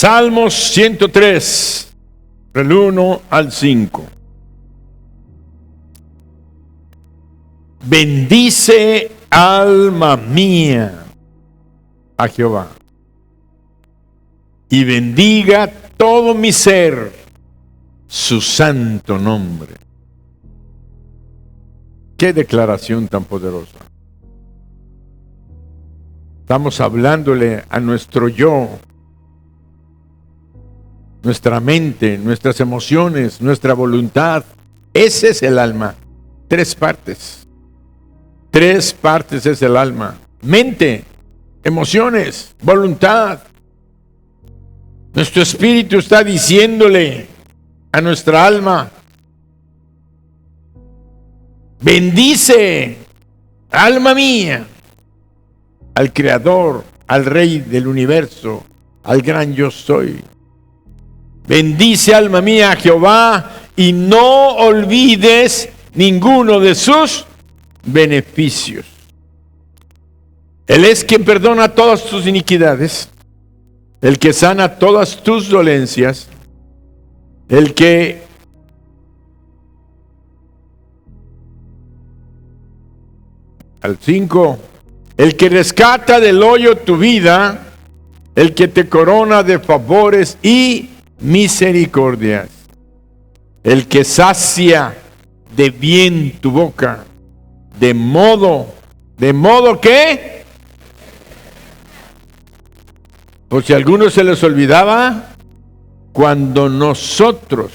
Salmos 103, del 1 al 5. Bendice, alma mía, a Jehová, y bendiga todo mi ser su santo nombre. Qué declaración tan poderosa. Estamos hablándole a nuestro yo, nuestra mente, nuestras emociones, nuestra voluntad. Ese es el alma. Tres partes es el alma: mente, emociones, voluntad. Nuestro espíritu está diciéndole a nuestra alma: bendice, alma mía, al Creador, al Rey del universo, al gran yo soy. Bendice, alma mía, a Jehová, y no olvides ninguno de sus beneficios. Él es quien perdona todas tus iniquidades, el que sana todas tus dolencias, el que al 5, el que rescata del hoyo tu vida, el que te corona de favores y misericordias, el que sacia de bien tu boca, de modo que, por si a algunos se les olvidaba, cuando nosotros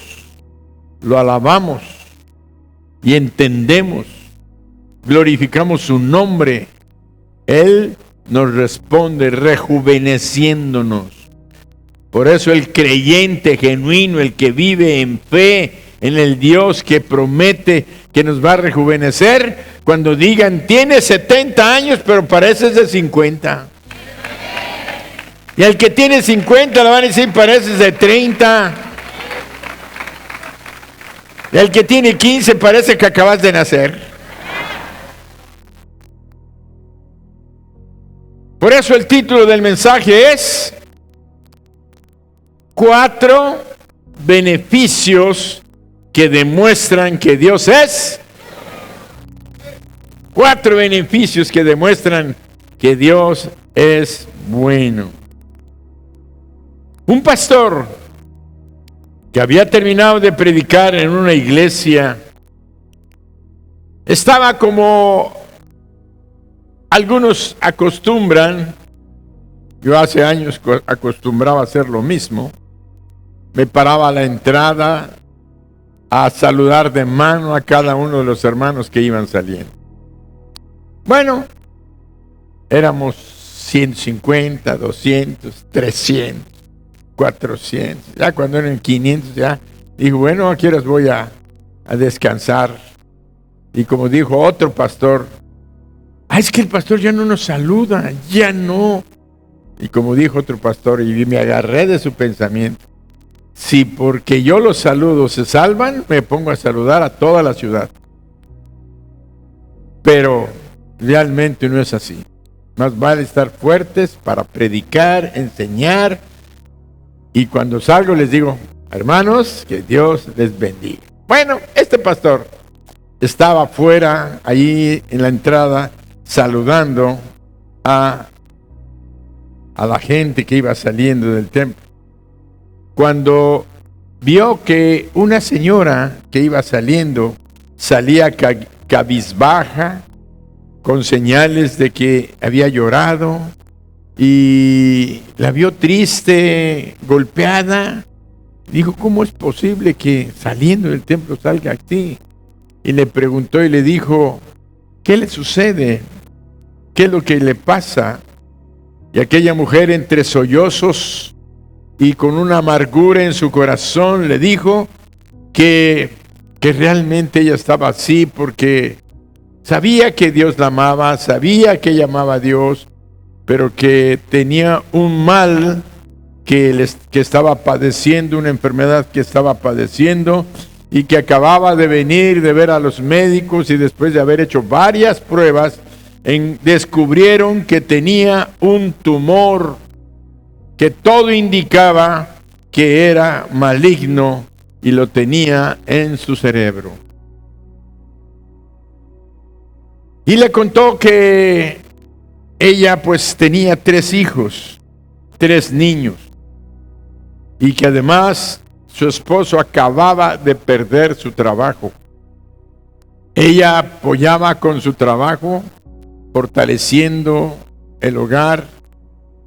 lo alabamos y entendemos, glorificamos su nombre, Él nos responde rejuveneciéndonos. Por eso el creyente genuino, el que vive en fe en el Dios que promete que nos va a rejuvenecer, cuando digan, tienes 70 años, pero pareces de 50. Y al que tiene 50 le van a decir, pareces de 30. Y al que tiene 15 parece que acabas de nacer. Por eso el título del mensaje es 4 beneficios que demuestran que Dios es. 4 beneficios que demuestran que Dios es bueno. Un pastor que había terminado de predicar en una iglesia estaba como algunos acostumbran. Yo hace años acostumbraba a hacer lo mismo. Me paraba a la entrada a saludar de mano a cada uno de los hermanos que iban saliendo. Bueno, éramos 150, 200, 300, 400. Ya cuando eran 500, ya dijo, bueno, ¿a qué horas voy a descansar? Y como dijo otro pastor, es que el pastor ya no nos saluda, ya no. Y como dijo otro pastor, y me agarré de su pensamiento, si porque yo los saludo se salvan, me pongo a saludar a toda la ciudad. Pero realmente no es así. Más vale estar fuertes para predicar, enseñar. Y cuando salgo les digo, hermanos, que Dios les bendiga. Bueno, este pastor estaba afuera, ahí en la entrada, saludando a la gente que iba saliendo del templo. Cuando vio que una señora que iba saliendo salía cabizbaja, con señales de que había llorado, y la vio triste, golpeada, dijo, ¿cómo es posible que saliendo del templo salga así? Y le preguntó y le dijo, ¿qué le sucede? ¿Qué es lo que le pasa? Y aquella mujer, entre sollozos y con una amargura en su corazón, le dijo que realmente ella estaba así porque sabía que Dios la amaba, sabía que ella amaba a Dios, pero que tenía un mal que estaba padeciendo, una enfermedad que estaba padeciendo, y que acababa de venir de ver a los médicos, y después de haber hecho varias pruebas, descubrieron que tenía un tumor que todo indicaba que era maligno y lo tenía en su cerebro. Y le contó que ella pues tenía 3 hijos, 3 niños, y que además su esposo acababa de perder su trabajo. Ella apoyaba con su trabajo, fortaleciendo el hogar,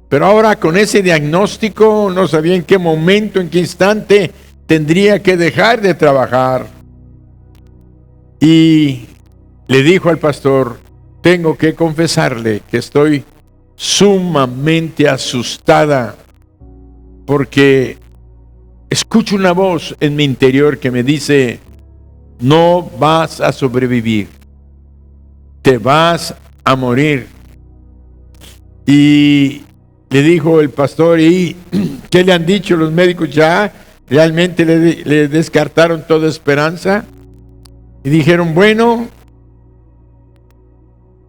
pero ahora con ese diagnóstico no sabía en qué momento, en qué instante tendría que dejar de trabajar. Y le dijo al pastor: tengo que confesarle que estoy sumamente asustada porque escucho una voz en mi interior que me dice: no vas a sobrevivir, te vas a morir. Y le dijo el pastor: ¿y qué le han dicho los médicos? ¿Ya realmente le descartaron toda esperanza? Y dijeron: bueno,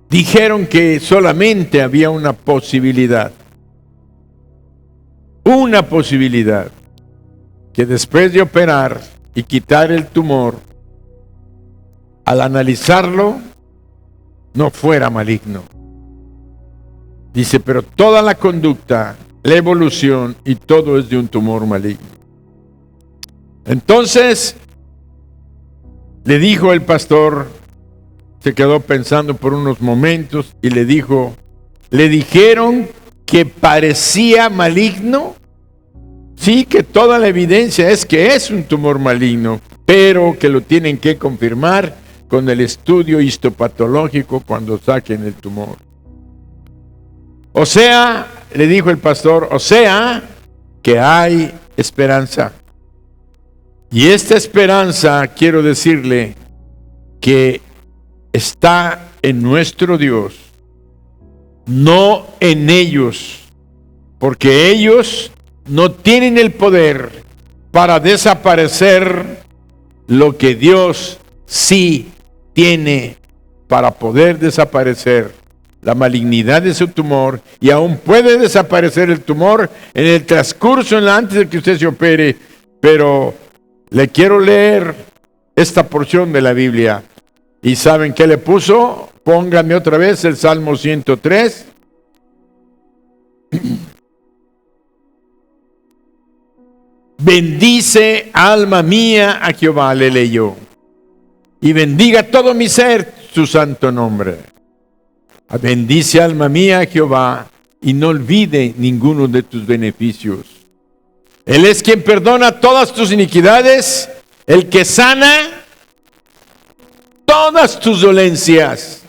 dijeron que solamente había una posibilidad, que después de operar y quitar el tumor, al analizarlo, no fuera maligno. Dice: pero toda la conducta, la evolución y todo es de un tumor maligno. Entonces, le dijo el pastor, se quedó pensando por unos momentos y le dijo: ¿le dijeron que parecía maligno? Sí, que toda la evidencia es que es un tumor maligno, pero que lo tienen que confirmar con el estudio histopatológico cuando saquen el tumor. O sea, le dijo el pastor, o sea, que hay esperanza. Y esta esperanza, quiero decirle, que está en nuestro Dios, no en ellos, porque ellos no tienen el poder para desaparecer lo que Dios sí tiene para poder desaparecer la malignidad de su tumor, y aún puede desaparecer el tumor en el transcurso, antes de que usted se opere. Pero le quiero leer esta porción de la Biblia. ¿Y saben qué le puso? Pónganme otra vez el Salmo 103. Bendice, alma mía, a Jehová, le leyó, y bendiga todo mi ser su santo nombre. Bendice, alma mía, a Jehová, y no olvide ninguno de tus beneficios. Él es quien perdona todas tus iniquidades, el que sana todas tus dolencias,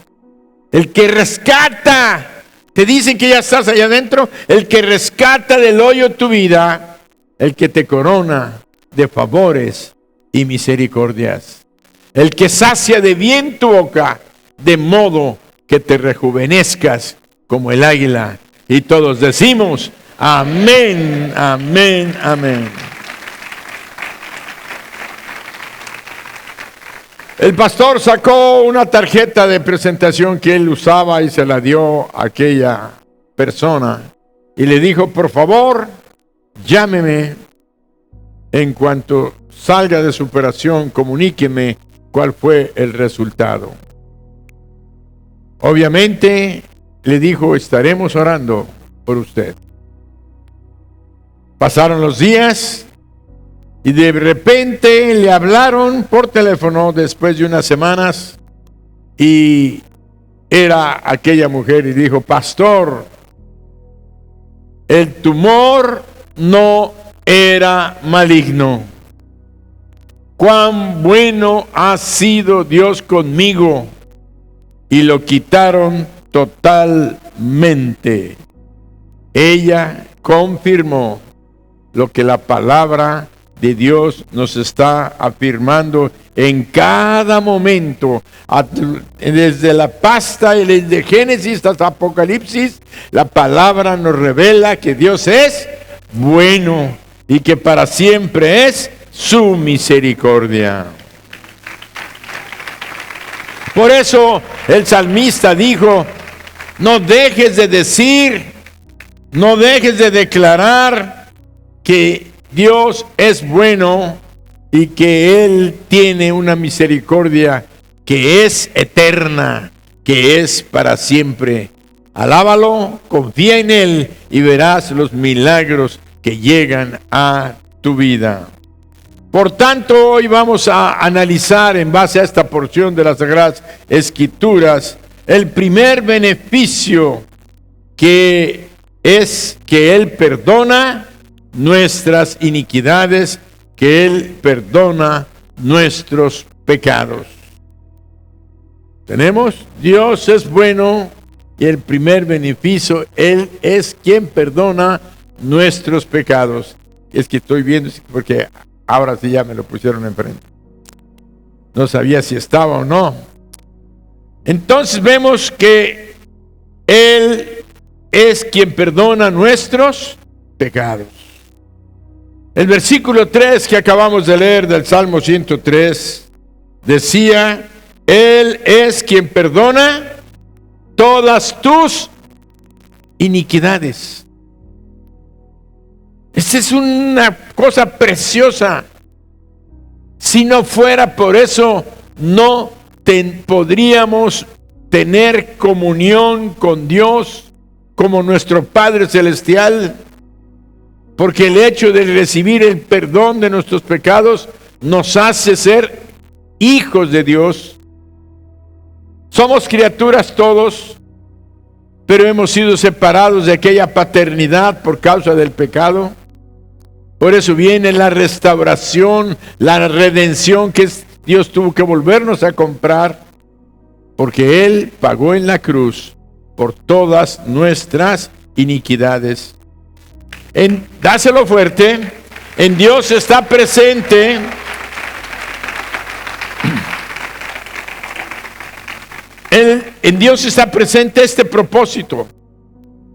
el que rescata. Te dicen que ya estás allá adentro, el que rescata del hoyo tu vida, el que te corona de favores y misericordias, el que sacia de bien tu boca, de modo que te rejuvenezcas como el águila. Y todos decimos: amén, amén, amén. El pastor sacó una tarjeta de presentación que él usaba y se la dio a aquella persona y le dijo: por favor, llámeme en cuanto salga de su operación, comuníqueme cuál fue el resultado. Obviamente le dijo: estaremos orando por usted. Pasaron los días y de repente le hablaron por teléfono después de unas semanas, y era aquella mujer y dijo: pastor, el tumor no era maligno. Cuán bueno ha sido Dios conmigo, y lo quitaron totalmente. Ella confirmó lo que la palabra de Dios nos está afirmando en cada momento, desde la pasta, desde Génesis hasta Apocalipsis. La palabra nos revela que Dios es bueno y que para siempre es su misericordia. Por eso el salmista dijo: no dejes de decir, No dejes de declarar que Dios es bueno y que Él tiene una misericordia que es eterna, que es para siempre. Alábalo, confía en Él y verás los milagros que llegan a tu vida. Por tanto, hoy vamos a analizar en base a esta porción de las Sagradas Escrituras el primer beneficio, que es que Él perdona nuestras iniquidades, que Él perdona nuestros pecados. Tenemos, Dios es bueno, y el primer beneficio, Él es quien perdona nuestros pecados. Es que estoy viendo, porque ahora sí ya me lo pusieron enfrente. No sabía si estaba o no. Entonces vemos que Él es quien perdona nuestros pecados. El versículo 3 que acabamos de leer del Salmo 103 decía: Él es quien perdona todas tus iniquidades. Esa es una cosa preciosa. Si no fuera por eso, no podríamos tener comunión con Dios como nuestro Padre Celestial, porque el hecho de recibir el perdón de nuestros pecados nos hace ser hijos de Dios. Somos criaturas todos, pero hemos sido separados de aquella paternidad por causa del pecado. Por eso viene la restauración, la redención que Dios tuvo que volvernos a comprar, porque Él pagó en la cruz por todas nuestras iniquidades. Dáselo fuerte. En Dios está presente en Dios está presente este propósito.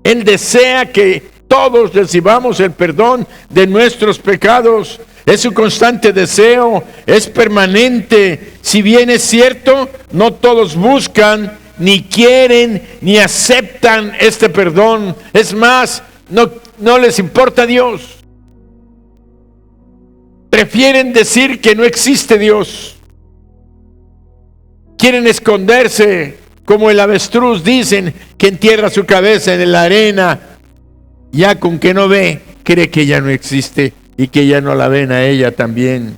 Él desea que todos recibamos el perdón de nuestros pecados. Es su constante deseo, es permanente. Si bien es cierto, no todos buscan, ni quieren, ni aceptan este perdón. Es más, no les importa Dios. Prefieren decir que no existe Dios. Quieren esconderse, como el avestruz, dicen, que entierra su cabeza en la arena. Ya con que no ve, cree que ya no existe y que ya no la ven a ella también.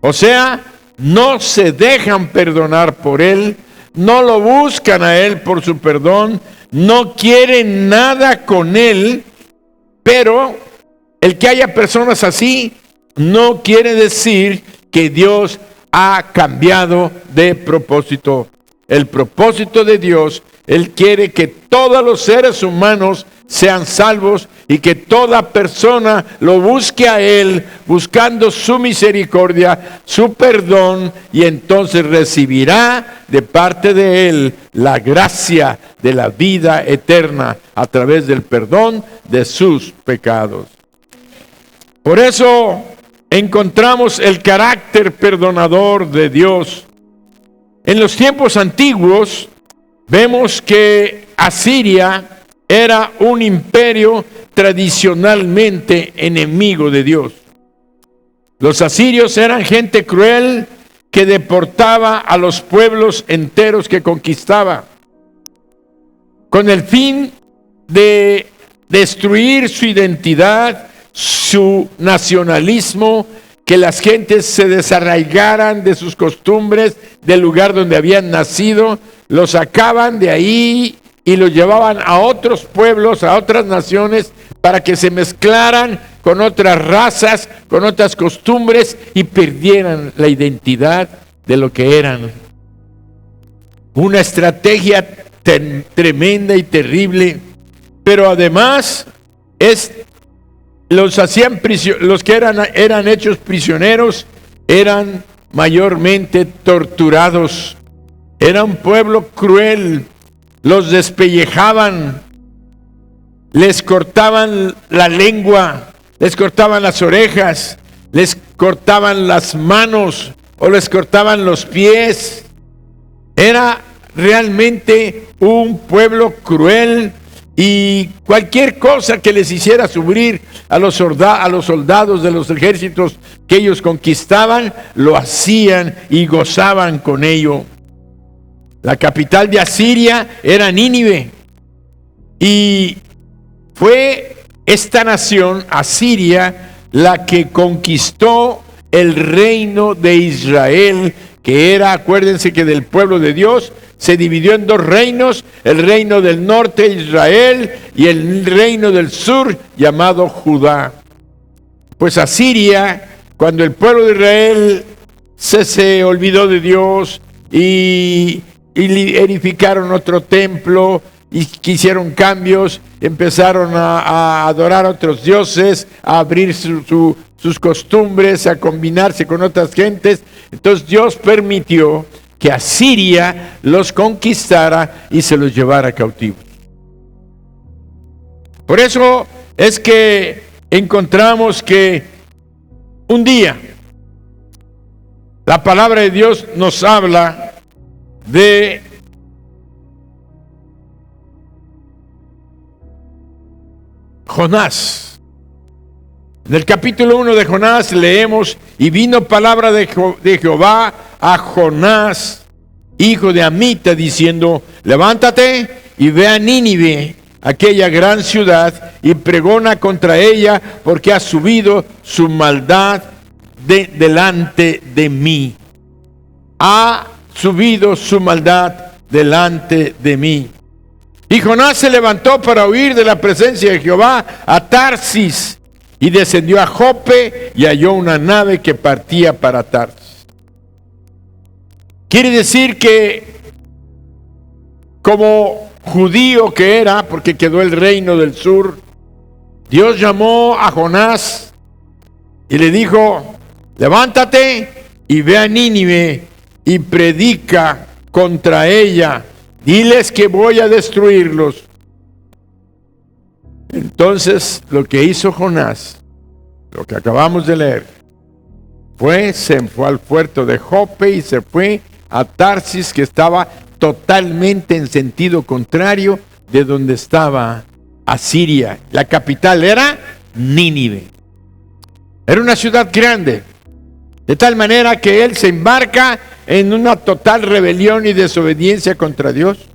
O sea, no se dejan perdonar por Él, no lo buscan a Él por su perdón, no quieren nada con Él. Pero el que haya personas así no quiere decir que Dios ha cambiado de propósito. El propósito de Dios, Él quiere que todos los seres humanos sean salvos y que toda persona lo busque a Él, buscando su misericordia, su perdón, y entonces recibirá de parte de Él la gracia de la vida eterna a través del perdón de sus pecados. Por eso encontramos el carácter perdonador de Dios. En los tiempos antiguos vemos que Asiria era un imperio tradicionalmente enemigo de Dios. Los asirios eran gente cruel que deportaba a los pueblos enteros que conquistaba, con el fin de destruir su identidad, su nacionalismo, que las gentes se desarraigaran de sus costumbres, del lugar donde habían nacido, los sacaban de ahí y los llevaban a otros pueblos, a otras naciones, para que se mezclaran con otras razas, con otras costumbres y perdieran la identidad de lo que eran. Una estrategia tremenda y terrible, pero además los que eran hechos prisioneros eran mayormente torturados. Era un pueblo cruel. Los despellejaban, les cortaban la lengua, les cortaban las orejas, les cortaban las manos o les cortaban los pies. Era realmente un pueblo cruel y cualquier cosa que les hiciera subir a los soldados de los ejércitos que ellos conquistaban, lo hacían y gozaban con ello. La capital de Asiria era Nínive, y fue esta nación, Asiria, la que conquistó el reino de Israel, que era, acuérdense que del pueblo de Dios se dividió en dos reinos: el reino del norte, Israel, y el reino del sur, llamado Judá. Pues Asiria, cuando el pueblo de Israel se olvidó de Dios y edificaron otro templo y quisieron cambios, empezaron a adorar a otros dioses, a abrir sus costumbres, a combinarse con otras gentes. Entonces Dios permitió que Asiria los conquistara y se los llevara cautivos. Por eso es que encontramos que un día la palabra de Dios nos habla de Jonás. En el capítulo 1 de Jonás leemos: y vino palabra de Jehová a Jonás, hijo de Amita, diciendo: levántate y ve a Nínive, aquella gran ciudad, y pregona contra ella, porque ha subido su maldad delante de mí. Ha subido su maldad delante de mí. Y Jonás se levantó para huir de la presencia de Jehová a Tarsis, y descendió a Jope y halló una nave que partía para Tarsis. Quiere decir que, como judío que era, porque quedó el reino del sur, Dios llamó a Jonás y le dijo: levántate y ve a Nínive y predica contra ella. Diles que voy a destruirlos. Entonces, lo que hizo Jonás, lo que acabamos de leer, se fue al puerto de Jope y se fue a Tarsis, que estaba totalmente en sentido contrario de donde estaba Asiria. La capital era Nínive. Era una ciudad grande, de tal manera que él se embarca en una total rebelión y desobediencia contra Dios.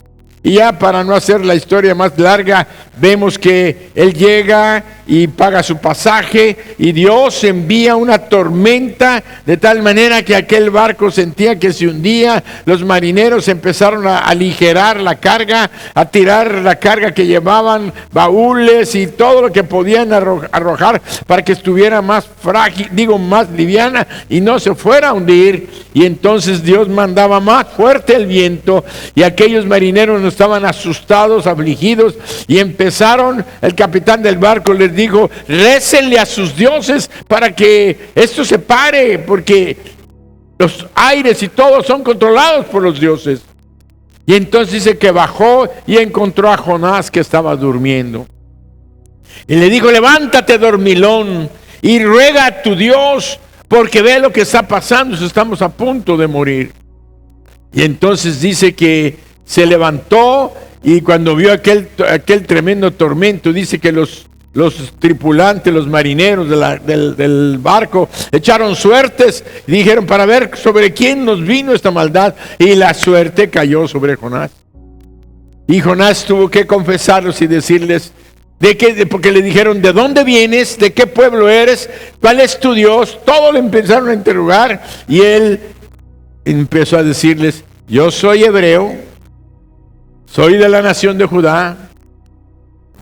Y ya, para no hacer la historia más larga, vemos que él llega y paga su pasaje, y Dios envía una tormenta de tal manera que aquel barco sentía que se hundía. Los marineros empezaron a aligerar la carga, a tirar la carga que llevaban, baúles y todo lo que podían arrojar para que estuviera más frágil, más liviana, y no se fuera a hundir. Y entonces Dios mandaba más fuerte el viento, y aquellos marineros no estaban asustados, afligidos, y empezaron, el capitán del barco les dijo: récenle a sus dioses para que esto se pare, porque los aires y todo son controlados por los dioses. Y entonces dice que bajó y encontró a Jonás, que estaba durmiendo, y le dijo: levántate, dormilón, y ruega a tu Dios, porque ve lo que está pasando, estamos a punto de morir. Y entonces dice que se levantó, y cuando vio aquel tremendo tormento, dice que los tripulantes, los marineros del barco, echaron suertes y dijeron: para ver sobre quién nos vino esta maldad. Y la suerte cayó sobre Jonás. Y Jonás tuvo que confesarlos y decirles porque le dijeron: ¿de dónde vienes? ¿De qué pueblo eres? ¿Cuál es tu Dios? Todo le empezaron a interrogar, y él empezó a decirles: yo soy hebreo, soy de la nación de Judá,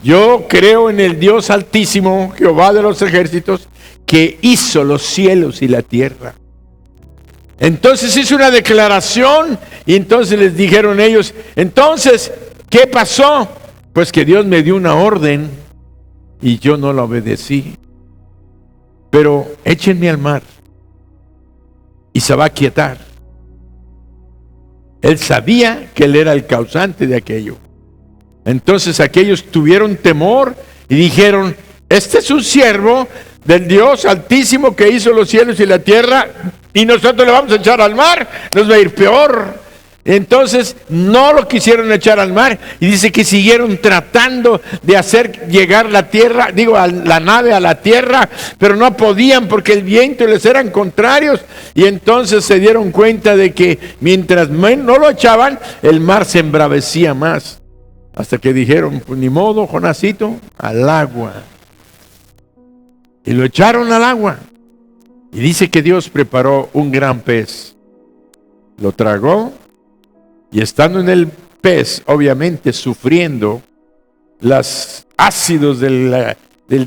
yo creo en el Dios Altísimo, Jehová de los ejércitos, que hizo los cielos y la tierra. Entonces hizo una declaración, y entonces les dijeron ellos: entonces, ¿qué pasó? Pues que Dios me dio una orden y yo no la obedecí. Pero échenme al mar y se va a quietar. Él sabía que él era el causante de aquello. Entonces aquellos tuvieron temor y dijeron: este es un siervo del Dios Altísimo que hizo los cielos y la tierra, y nosotros le vamos a echar al mar, nos va a ir peor. Entonces no lo quisieron echar al mar y dice que siguieron tratando de hacer llegar la nave a la tierra, pero no podían porque el viento les eran contrarios. Y entonces se dieron cuenta de que mientras no lo echaban, el mar se embravecía más. Hasta que dijeron, pues ni modo, Jonasito, al agua. Y lo echaron al agua. Y dice que Dios preparó un gran pez. Lo tragó. Y estando en el pez, obviamente sufriendo los ácidos del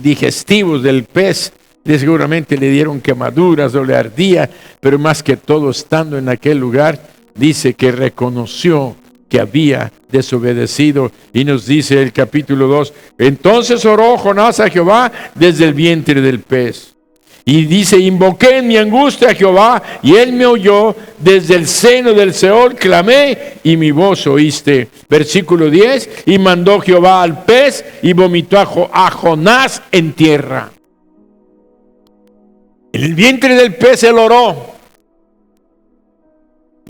digestivo del pez, seguramente le dieron quemaduras o le ardía, pero más que todo estando en aquel lugar, dice que reconoció que había desobedecido. Y nos dice el capítulo 2, entonces oró Jonás a Jehová desde el vientre del pez. Y dice, invoqué en mi angustia a Jehová, y él me oyó, desde el seno del Seol clamé, y mi voz oíste. Versículo 10, y mandó Jehová al pez, y vomitó a Jonás en tierra. En el vientre del pez él oró.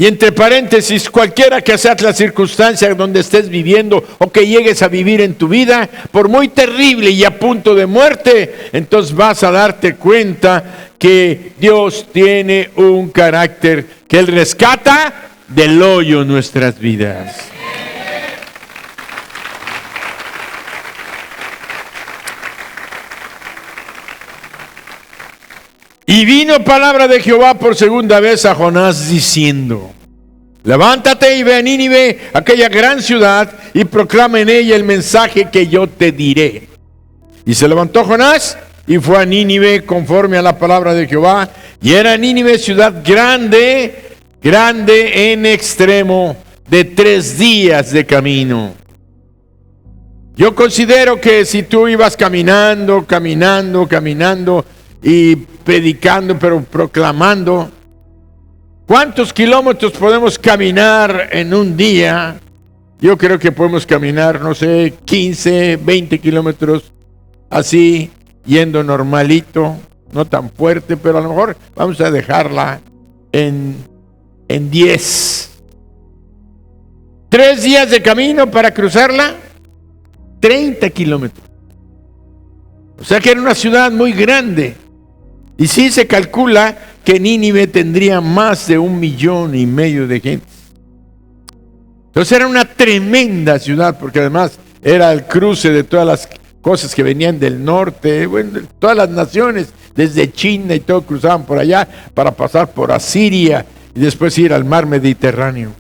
Y entre paréntesis, cualquiera que sea la circunstancia donde estés viviendo o que llegues a vivir en tu vida, por muy terrible y a punto de muerte, entonces vas a darte cuenta que Dios tiene un carácter que Él rescata del hoyo en nuestras vidas. Y vino palabra de Jehová por segunda vez a Jonás diciendo, levántate y ve a Nínive, aquella gran ciudad, y proclama en ella el mensaje que yo te diré. Y se levantó Jonás y fue a Nínive conforme a la palabra de Jehová. Y era Nínive ciudad grande, grande en extremo, de 3 días de camino. Yo considero que si tú ibas caminando y predicando, pero proclamando, ¿cuántos kilómetros podemos caminar en un día? Yo creo que podemos caminar, 15, 20 kilómetros, así, yendo normalito, no tan fuerte, pero a lo mejor vamos a dejarla en 10. 3 días de camino para cruzarla, 30 kilómetros. O sea que era una ciudad muy grande. Y sí se calcula que Nínive tendría más de 1,5 millones de gente. Entonces era una tremenda ciudad, porque además era el cruce de todas las cosas que venían del norte, bueno, todas las naciones, desde China y todo, cruzaban por allá para pasar por Asiria y después ir al mar Mediterráneo.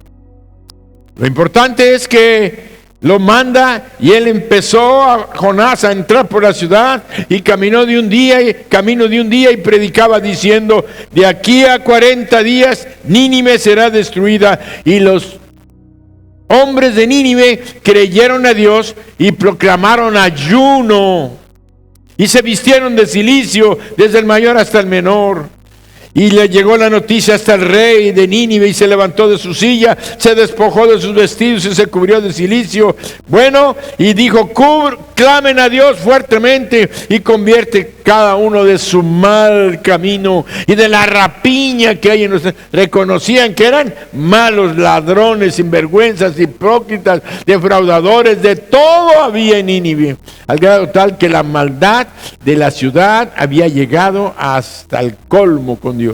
Lo importante es que lo manda y él empezó a Jonás a entrar por la ciudad y camino de un día y predicaba diciendo, de aquí a 40 días Nínive será destruida. Y los hombres de Nínive creyeron a Dios y proclamaron ayuno y se vistieron de cilicio desde el mayor hasta el menor. Y le llegó la noticia hasta el rey de Nínive y se levantó de su silla, se despojó de sus vestidos y se cubrió de cilicio. Bueno, y dijo, clamen a Dios fuertemente y convierte cada uno de su mal camino y de la rapiña que hay en nosotros. Reconocían que eran malos, ladrones, sinvergüenzas, hipócritas, defraudadores, de todo había en Nínive, al grado tal que la maldad de la ciudad había llegado hasta el colmo con Dios.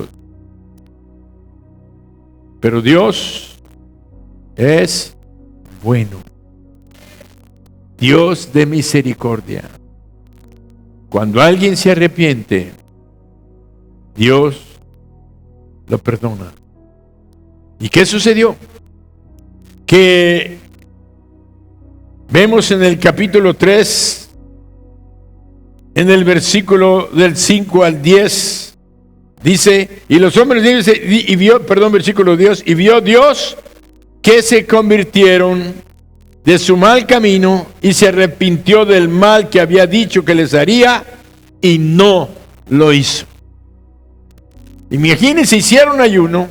Pero Dios es bueno, Dios de misericordia. Cuando alguien se arrepiente, Dios lo perdona. ¿Y qué sucedió? Que vemos en el capítulo 3, en el versículo del 5 al 10, dice, y los hombres versículo 10, y vio Dios que se convirtieron de su mal camino y se arrepintió del mal que había dicho que les haría y no lo hizo. Imagínense, hicieron ayuno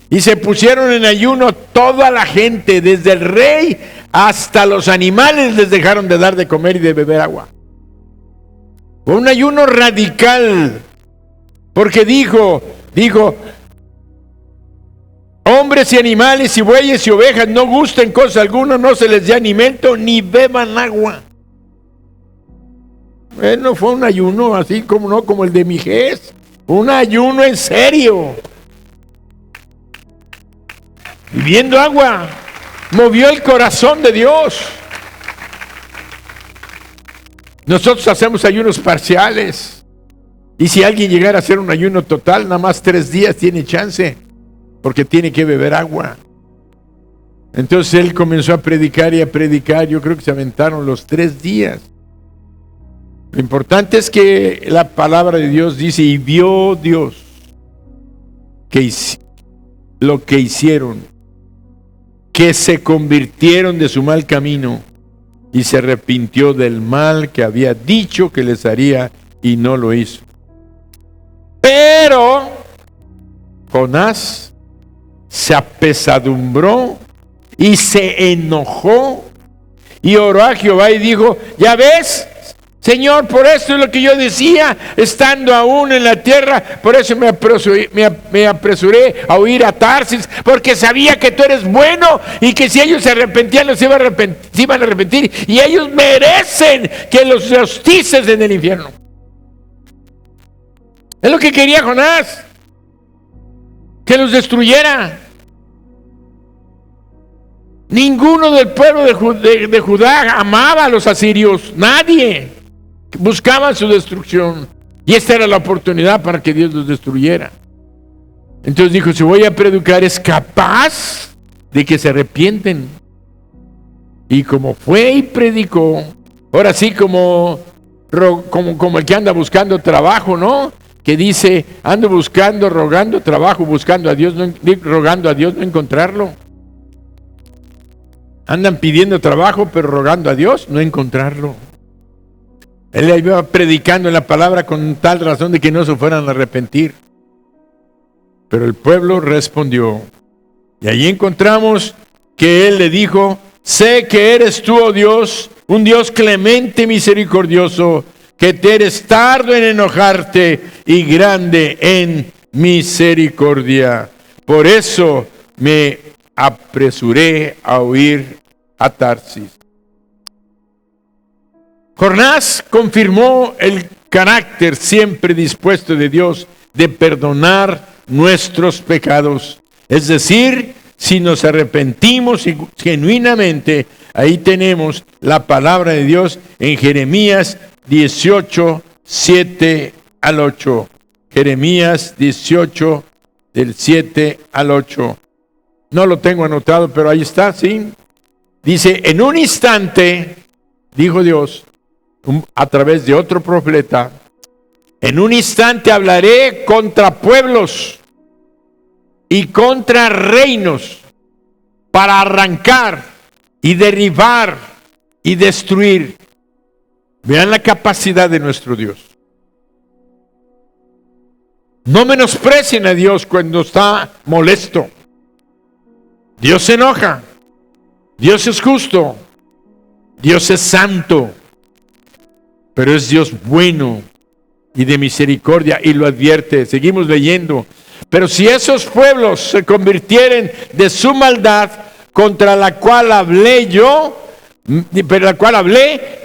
y se pusieron en ayuno toda la gente, desde el rey hasta los animales les dejaron de dar de comer y de beber agua. Fue un ayuno radical, porque dijo, hombres y animales y bueyes y ovejas no gusten cosa alguna, no se les dé alimento ni beban agua. Bueno, fue un ayuno así como no, como el de Mijés, un ayuno en serio. Viviendo agua, movió el corazón de Dios. Nosotros hacemos ayunos parciales. Y si alguien llegara a hacer un ayuno total, nada más 3 días tiene chance, porque tiene que beber agua. Entonces él comenzó a predicar y a predicar. Yo creo que se aventaron los 3 días. Lo importante es que la palabra de Dios dice, y vio Dios que lo que hicieron, que se convirtieron de su mal camino y se arrepintió del mal que había dicho que les haría y no lo hizo. Pero Jonás se apesadumbró y se enojó y oró a Jehová y dijo, ¿ya ves, Señor? Por esto es lo que yo decía, estando aún en la tierra, por eso me apresuré a huir a Tarsis, porque sabía que tú eres bueno y que si ellos se arrepentían, se iban a arrepentir, y ellos merecen que los hostices en el infierno. Es lo que quería Jonás, que los destruyera. Ninguno del pueblo de Judá amaba a los asirios, nadie. Buscaban su destrucción, y esta era la oportunidad para que Dios los destruyera. Entonces dijo, si voy a predicar, es capaz de que se arrepienten. Y como fue y predicó, ahora sí como el que anda buscando trabajo, ¿no? Que dice, ando buscando, rogando trabajo, buscando a Dios, rogando a Dios no encontrarlo. Andan pidiendo trabajo, pero rogando a Dios no encontrarlo. Él iba predicando en la palabra con tal razón de que no se fueran a arrepentir. Pero el pueblo respondió. Y allí encontramos que él le dijo, sé que eres tú, oh Dios, un Dios clemente y misericordioso, que te eres tardo en enojarte y grande en misericordia. Por eso me apresuré a huir a Tarsis. Jonás confirmó el carácter siempre dispuesto de Dios de perdonar nuestros pecados. Es decir, si nos arrepentimos genuinamente, ahí tenemos la palabra de Dios en Jeremías 18, 7 al 8. Jeremías 18, del 7 al 8. No lo tengo anotado, pero ahí está, ¿sí? Dice, en un instante, dijo Dios, a través de otro profeta, en un instante hablaré contra pueblos y contra reinos para arrancar y derribar y destruir. Vean la capacidad de nuestro Dios. No menosprecien a Dios cuando está molesto. Dios se enoja. Dios es justo. Dios es santo. Pero es Dios bueno y de misericordia, y lo advierte. Seguimos leyendo. Pero si esos pueblos se convirtieren de su maldad contra la cual hablé yo,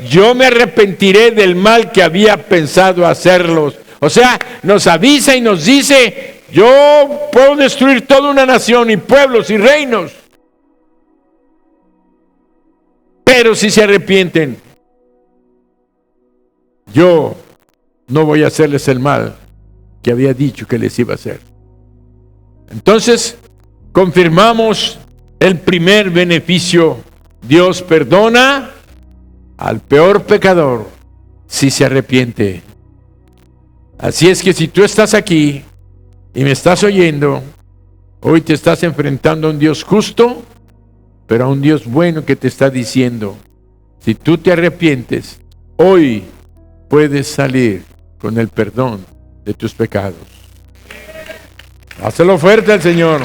yo me arrepentiré del mal que había pensado hacerlos. O sea, nos avisa y nos dice, yo puedo destruir toda una nación y pueblos y reinos. Pero si se arrepienten, yo no voy a hacerles el mal que había dicho que les iba a hacer. Entonces, confirmamos el primer beneficio. Dios perdona al peor pecador si se arrepiente. Así es que si tú estás aquí y me estás oyendo, hoy te estás enfrentando a un Dios justo, pero a un Dios bueno que te está diciendo, si tú te arrepientes, hoy puedes salir con el perdón de tus pecados. Hazlo fuerte al Señor.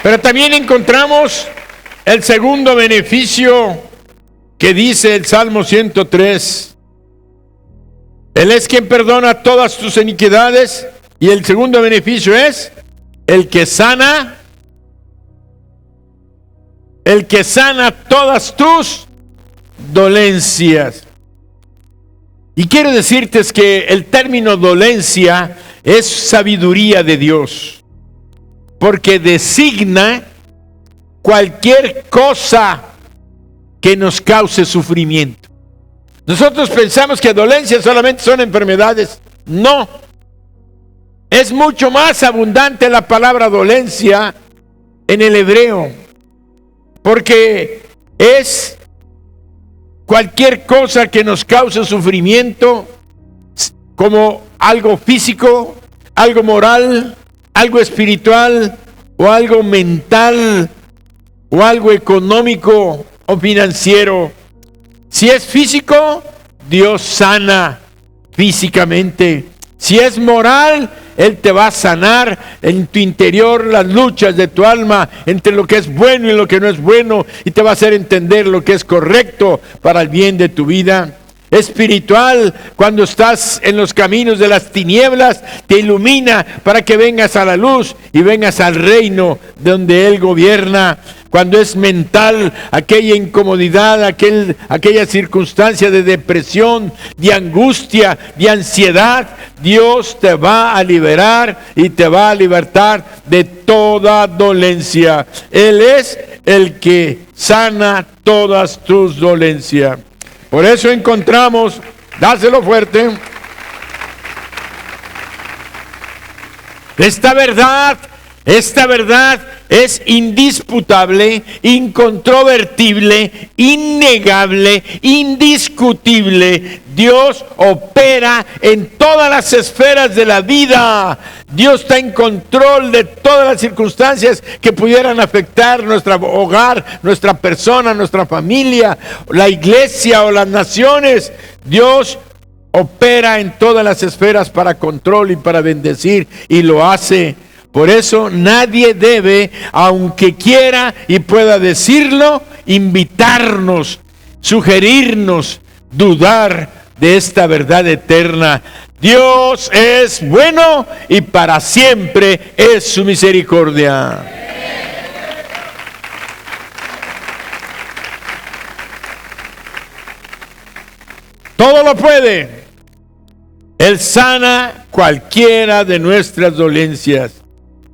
Pero también encontramos el segundo beneficio que dice el Salmo 103. Él es quien perdona todas tus iniquidades Y el segundo beneficio es el que sana todas tus dolencias. Y quiero decirte que el término dolencia es sabiduría de Dios, porque designa cualquier cosa que nos cause sufrimiento. Nosotros pensamos que dolencias solamente son enfermedades. No. Es mucho más abundante la palabra dolencia en el hebreo, porque es cualquier cosa que nos cause sufrimiento, como algo físico, algo moral, algo espiritual, o algo mental, o algo económico o financiero. Si es físico, Dios sana físicamente. Si es moral, Él te va a sanar en tu interior las luchas de tu alma entre lo que es bueno y lo que no es bueno, y te va a hacer entender lo que es correcto para el bien de tu vida. Espiritual, cuando estás en los caminos de las tinieblas, te ilumina para que vengas a la luz y vengas al reino donde Él gobierna. Cuando es mental, aquella incomodidad, aquella circunstancia de depresión, de angustia, de ansiedad, Dios te va a liberar y te va a libertar de toda dolencia. Él es el que sana todas tus dolencias. Por eso encontramos, dáselo fuerte, esta verdad es indisputable, incontrovertible, innegable, indiscutible. Dios opera en todas las esferas de la vida. Dios está en control de todas las circunstancias que pudieran afectar nuestro hogar, nuestra persona, nuestra familia, la iglesia o las naciones. Dios opera en todas las esferas para control y para bendecir, y lo hace. Por eso nadie debe, aunque quiera y pueda decirlo, invitarnos, sugerirnos, dudar de esta verdad eterna. Dios es bueno y para siempre es su misericordia. Todo lo puede. Él sana cualquiera de nuestras dolencias.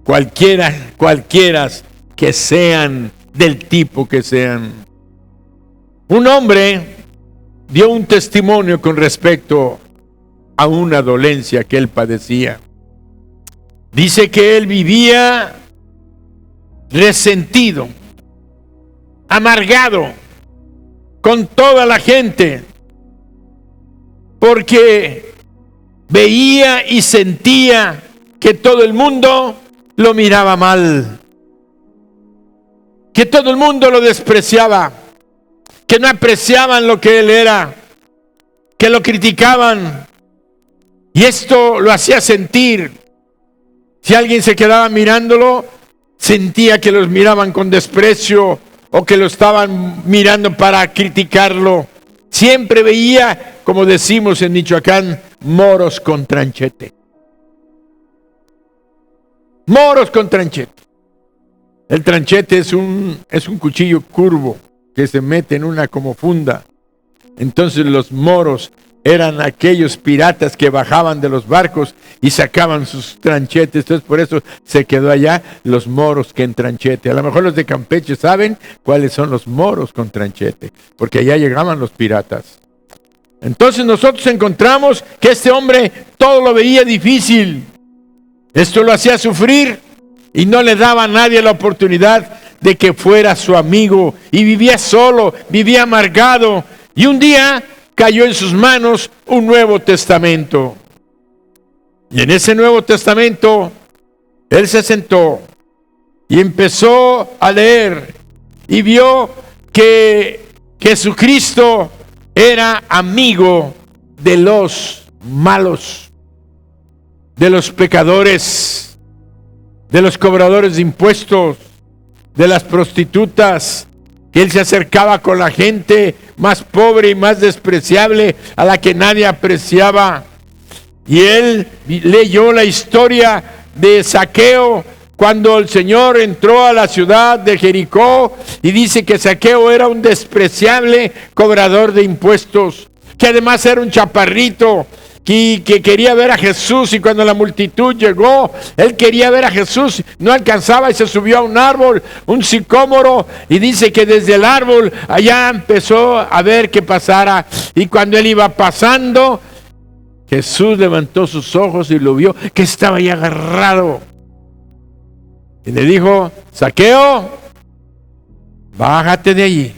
Cualquiera que sean, del tipo que sean. Un hombre dio un testimonio con respecto a una dolencia que él padecía. Dice que él vivía resentido, amargado con toda la gente, porque veía y sentía que todo el mundo lo miraba mal, que todo el mundo lo despreciaba, que no apreciaban lo que él era, que lo criticaban, y esto lo hacía sentir. Si alguien se quedaba mirándolo, sentía que los miraban con desprecio o que lo estaban mirando para criticarlo. Siempre veía, como decimos en Michoacán, moros con tranchete. Moros con tranchete. El tranchete es un cuchillo curvo que se mete en una como funda. Entonces los moros eran aquellos piratas que bajaban de los barcos y sacaban sus tranchetes. Entonces por eso se quedó allá los moros con tranchete. A lo mejor los de Campeche saben cuáles son los moros con tranchete, porque allá llegaban los piratas. Entonces nosotros encontramos que este hombre todo lo veía difícil. Esto lo hacía sufrir y no le daba a nadie la oportunidad de que fuera su amigo, y vivía solo, vivía amargado, y un día cayó en sus manos un Nuevo Testamento. Y en ese Nuevo Testamento él se sentó y empezó a leer y vio que Jesucristo era amigo de los malos, de los pecadores, de los cobradores de impuestos, de las prostitutas, que él se acercaba con la gente más pobre y más despreciable, a la que nadie apreciaba. Y él leyó la historia de Zaqueo cuando el Señor entró a la ciudad de Jericó, y dice que Zaqueo era un despreciable cobrador de impuestos, que además era un chaparrito, que quería ver a Jesús, y cuando la multitud llegó, él quería ver a Jesús, no alcanzaba y se subió a un árbol, un sicómoro, y dice que desde el árbol allá empezó a ver que pasara, y cuando él iba pasando, Jesús levantó sus ojos y lo vio, que estaba ahí agarrado, y le dijo: Zaqueo, bájate de allí,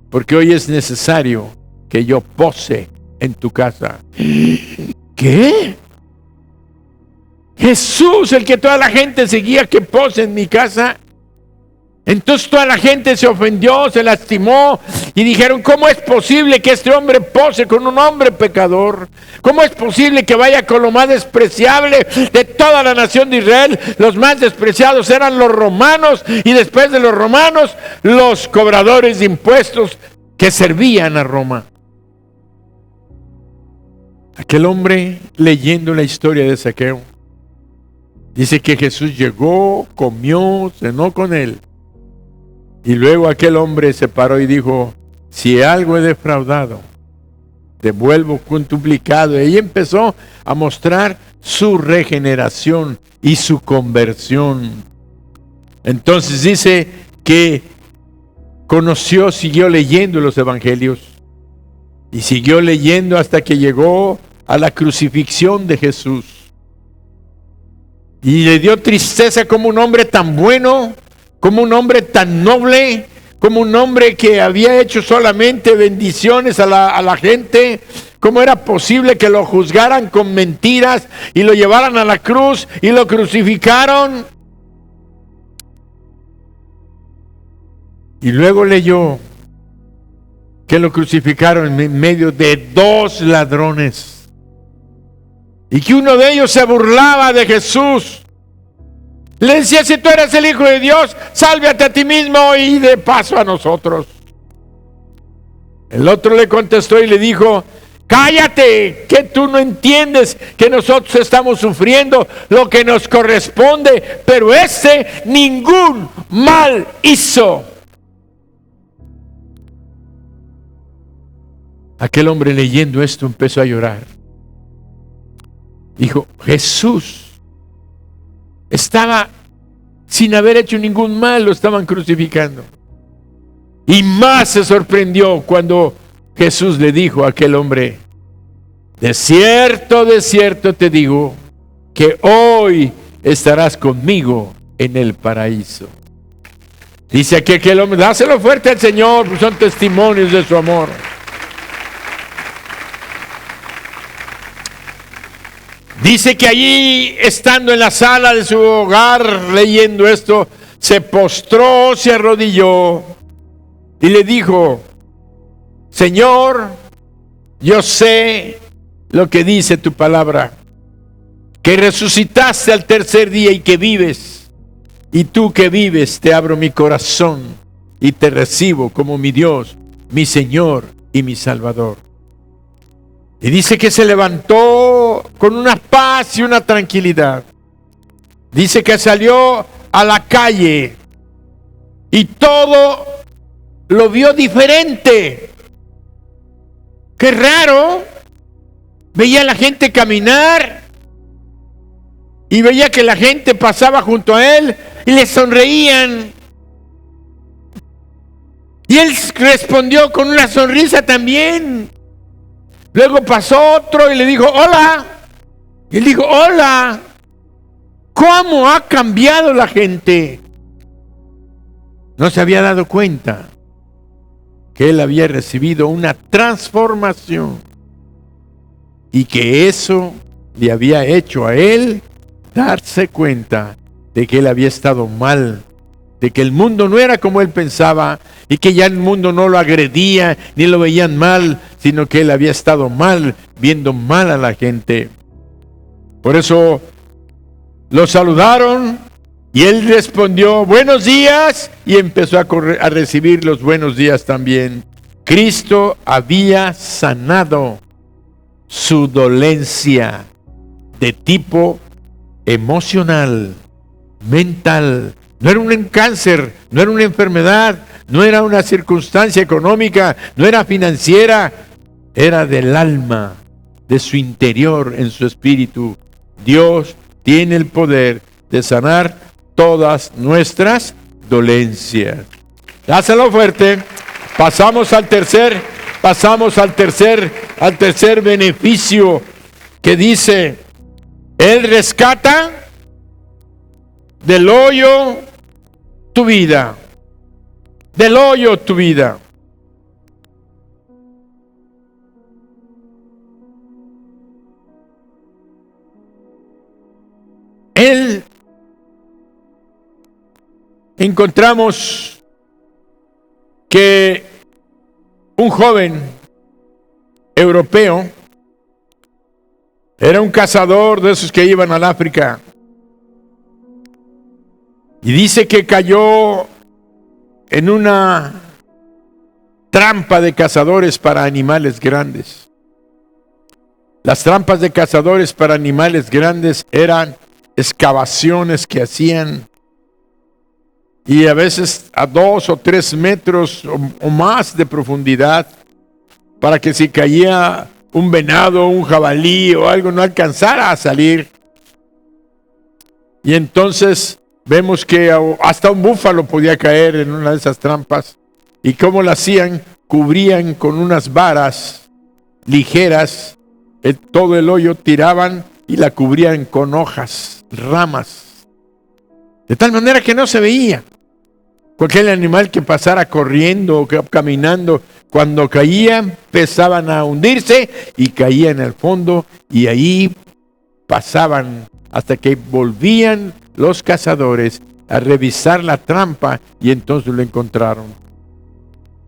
porque hoy es necesario que yo pose en tu casa. ¿Qué? Jesús, el que toda la gente seguía, que pose en mi casa. Entonces toda la gente se ofendió, se lastimó y dijeron: ¿cómo es posible que este hombre pose con un hombre pecador? ¿Cómo es posible que vaya con lo más despreciable de toda la nación de Israel? Los más despreciados eran los romanos, y después de los romanos, los cobradores de impuestos que servían a Roma. Aquel hombre, leyendo la historia de Zaqueo, dice que Jesús llegó, comió, cenó con él. Y luego aquel hombre se paró y dijo: si algo he defraudado, devuelvo quintuplicado. Y ahí empezó a mostrar su regeneración y su conversión. Entonces dice que conoció, siguió leyendo los evangelios, y siguió leyendo hasta que llegó a la crucifixión de Jesús. Y le dio tristeza como un hombre tan bueno, como un hombre tan noble, como un hombre que había hecho solamente bendiciones a la gente. ¿Cómo era posible que lo juzgaran con mentiras y lo llevaran a la cruz y lo crucificaron? Y luego leyó que lo crucificaron en medio de 2 ladrones, y que uno de ellos se burlaba de Jesús. Le decía: si tú eres el Hijo de Dios, sálvate a ti mismo y de paso a nosotros. El otro le contestó y le dijo: cállate, que tú no entiendes que nosotros estamos sufriendo lo que nos corresponde, pero este ningún mal hizo. Aquel hombre, leyendo esto, empezó a llorar. Dijo: Jesús estaba sin haber hecho ningún mal, lo estaban crucificando. Y más se sorprendió cuando Jesús le dijo a aquel hombre: de cierto te digo, que hoy estarás conmigo en el paraíso. Dice aquí aquel hombre: dáselo fuerte al Señor, pues son testimonios de su amor. Dice que allí, estando en la sala de su hogar, leyendo esto, se postró, se arrodilló y le dijo: Señor, yo sé lo que dice tu palabra, que resucitaste al tercer día y que vives. Y tú que vives, te abro mi corazón y te recibo como mi Dios, mi Señor y mi Salvador. Y dice que se levantó con una paz y una tranquilidad. Dice que salió a la calle y todo lo vio diferente. Qué raro. Veía a la gente caminar y veía que la gente pasaba junto a él y le sonreían. Y él respondió con una sonrisa también. Luego pasó otro y le dijo: hola. Y él dijo: hola. ¿Cómo ha cambiado la gente? No se había dado cuenta que él había recibido una transformación y que eso le había hecho a él darse cuenta de que él había estado mal, de que el mundo no era como él pensaba, y que ya el mundo no lo agredía ni lo veían mal, sino que él había estado mal, viendo mal a la gente. Por eso lo saludaron y él respondió: buenos días, y empezó a recibir los buenos días también. Cristo había sanado su dolencia de tipo emocional, mental. No era un cáncer, no era una enfermedad, no era una circunstancia económica, no era financiera, era del alma, de su interior, en su espíritu. Dios tiene el poder de sanar todas nuestras dolencias. Dáselo fuerte. Pasamos al tercer beneficio que dice: Él rescata del hoyo tu vida. Del hoyo tu vida. Él, encontramos que un joven europeo era un cazador de esos que iban al África. Y dice que cayó en una trampa de cazadores para animales grandes. Las trampas de cazadores para animales grandes eran excavaciones que hacían, y a veces a 2 o 3 metros o más de profundidad, para que si caía un venado, un jabalí o algo, no alcanzara a salir. Y entonces vemos que hasta un búfalo podía caer en una de esas trampas. ¿Y cómo lo hacían? Cubrían con unas varas ligeras todo el hoyo, tiraban y la cubrían con hojas, ramas, de tal manera que no se veía. Cualquier animal que pasara corriendo o caminando, cuando caía, empezaban a hundirse y caían al fondo, y ahí pasaban hasta que volvían los cazadores a revisar la trampa, y entonces lo encontraron.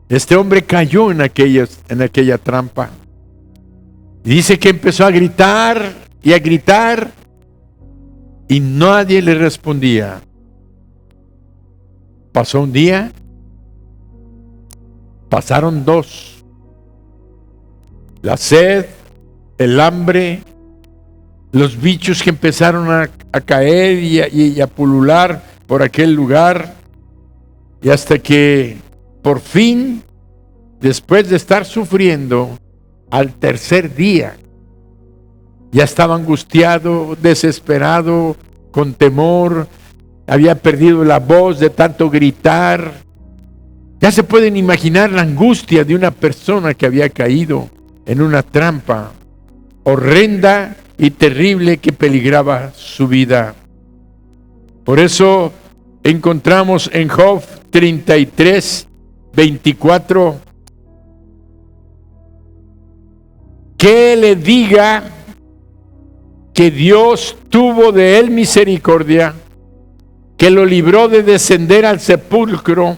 Este hombre cayó en aquella trampa. Y dice que empezó a gritar y a gritar, y nadie le respondía. Pasó un día, pasaron 2. La sed, el hambre, los bichos que empezaron a caer y a pulular por aquel lugar, y hasta que por fin, después de estar sufriendo, al tercer día, ya estaba angustiado, desesperado, con temor, había perdido la voz de tanto gritar. Ya se pueden imaginar la angustia de una persona que había caído en una trampa horrenda y terrible que peligraba su vida. Por eso encontramos en Job 33, 24, que le diga que Dios tuvo de él misericordia, que lo libró de descender al sepulcro,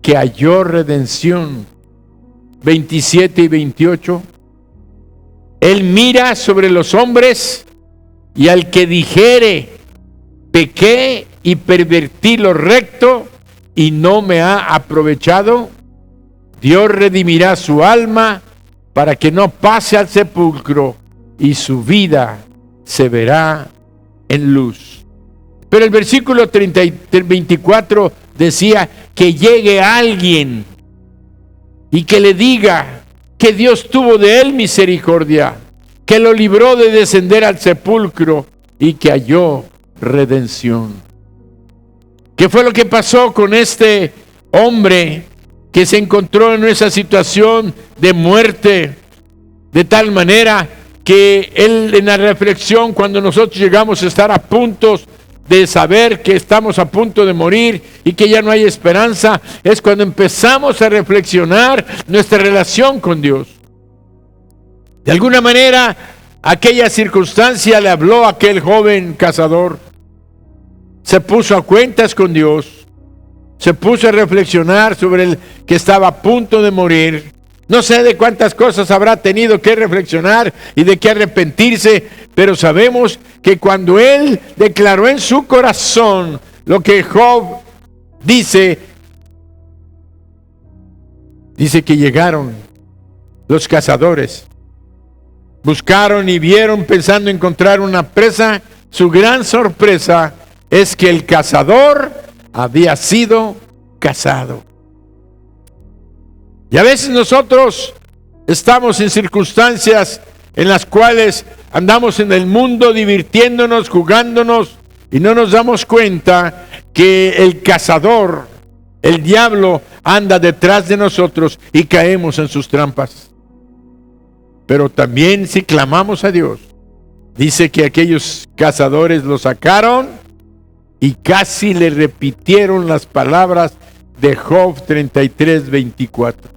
que halló redención. 27 y 28. Él mira sobre los hombres, y al que dijere: pequé y pervertí lo recto, y no me ha aprovechado, Dios redimirá su alma para que no pase al sepulcro, y su vida se verá en luz. Pero el versículo 24 decía que llegue alguien y que le diga que Dios tuvo de él misericordia, que lo libró de descender al sepulcro y que halló redención. ¿Qué fue lo que pasó con este hombre que se encontró en esa situación de muerte? De tal manera que él, en la reflexión, cuando nosotros llegamos a estar a punto de saber que estamos a punto de morir y que ya no hay esperanza, es cuando empezamos a reflexionar nuestra relación con Dios. De alguna manera, aquella circunstancia le habló a aquel joven cazador. Se puso a cuentas con Dios, se puso a reflexionar sobre el que estaba a punto de morir. No sé de cuántas cosas habrá tenido que reflexionar y de qué arrepentirse, pero sabemos que cuando él declaró en su corazón lo que Job dice que llegaron los cazadores buscaron y vieron pensando encontrar una presa. Su gran sorpresa es que el cazador había sido cazado. Y a veces nosotros estamos en circunstancias en las cuales andamos en el mundo divirtiéndonos, jugándonos, y no nos damos cuenta que el cazador, el diablo, anda detrás de nosotros y caemos en sus trampas. Pero también si clamamos a Dios, dice que aquellos cazadores lo sacaron y casi le repitieron las palabras de Job 33:24.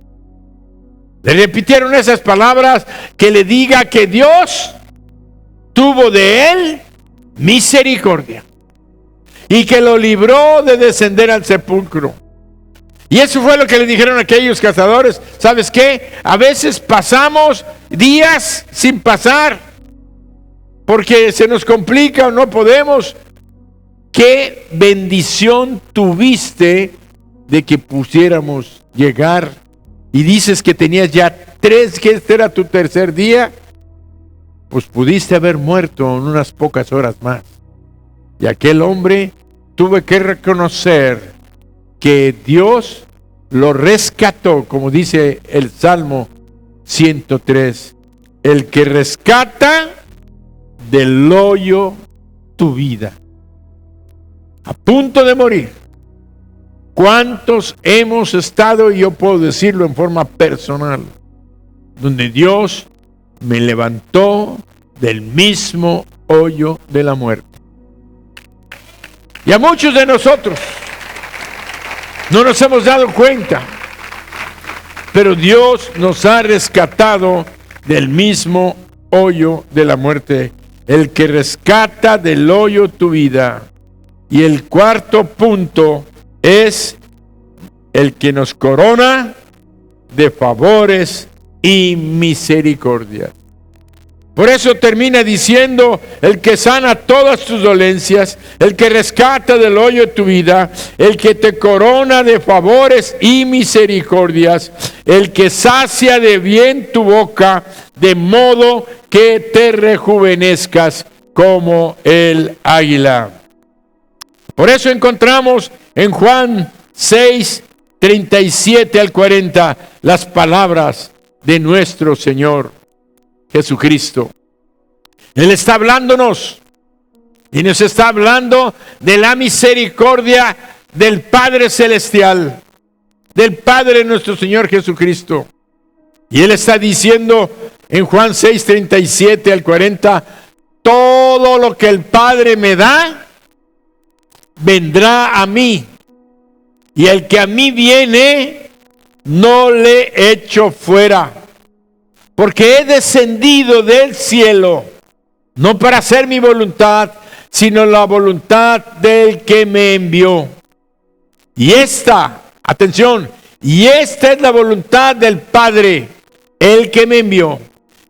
Le repitieron esas palabras, que le diga que Dios tuvo de él misericordia y que lo libró de descender al sepulcro. Y eso fue lo que le dijeron a aquellos cazadores. ¿Sabes qué? A veces pasamos días sin pasar porque se nos complica o no podemos. ¿Qué bendición tuviste de que pudiéramos llegar? Y dices que tenías ya 3, que este era tu tercer día. Pues pudiste haber muerto en unas pocas horas más. Y aquel hombre tuvo que reconocer que Dios lo rescató, como dice el Salmo 103, el que rescata del hoyo tu vida. A punto de morir. ¿Cuántos hemos estado, y yo puedo decirlo en forma personal, donde Dios me levantó del mismo hoyo de la muerte? Y a muchos de nosotros no nos hemos dado cuenta, pero Dios nos ha rescatado del mismo hoyo de la muerte, el que rescata del hoyo tu vida. Y el cuarto punto es el que nos corona de favores y misericordia. Por eso termina diciendo: el que sana todas tus dolencias, el que rescata del hoyo de tu vida, el que te corona de favores y misericordias, el que sacia de bien tu boca, de modo que te rejuvenezcas como el águila. Por eso encontramos en Juan 6, 37 al 40, las palabras de nuestro Señor Jesucristo. Él está hablándonos y nos está hablando de la misericordia del Padre Celestial, del Padre de nuestro Señor Jesucristo. Y Él está diciendo en Juan 6, 37 al 40, todo lo que el Padre me da, vendrá a mí, y el que a mí viene, no le echo fuera, porque he descendido del cielo, no para hacer mi voluntad, sino la voluntad del que me envió. Y esta, atención, y esta es la voluntad del Padre, el que me envió,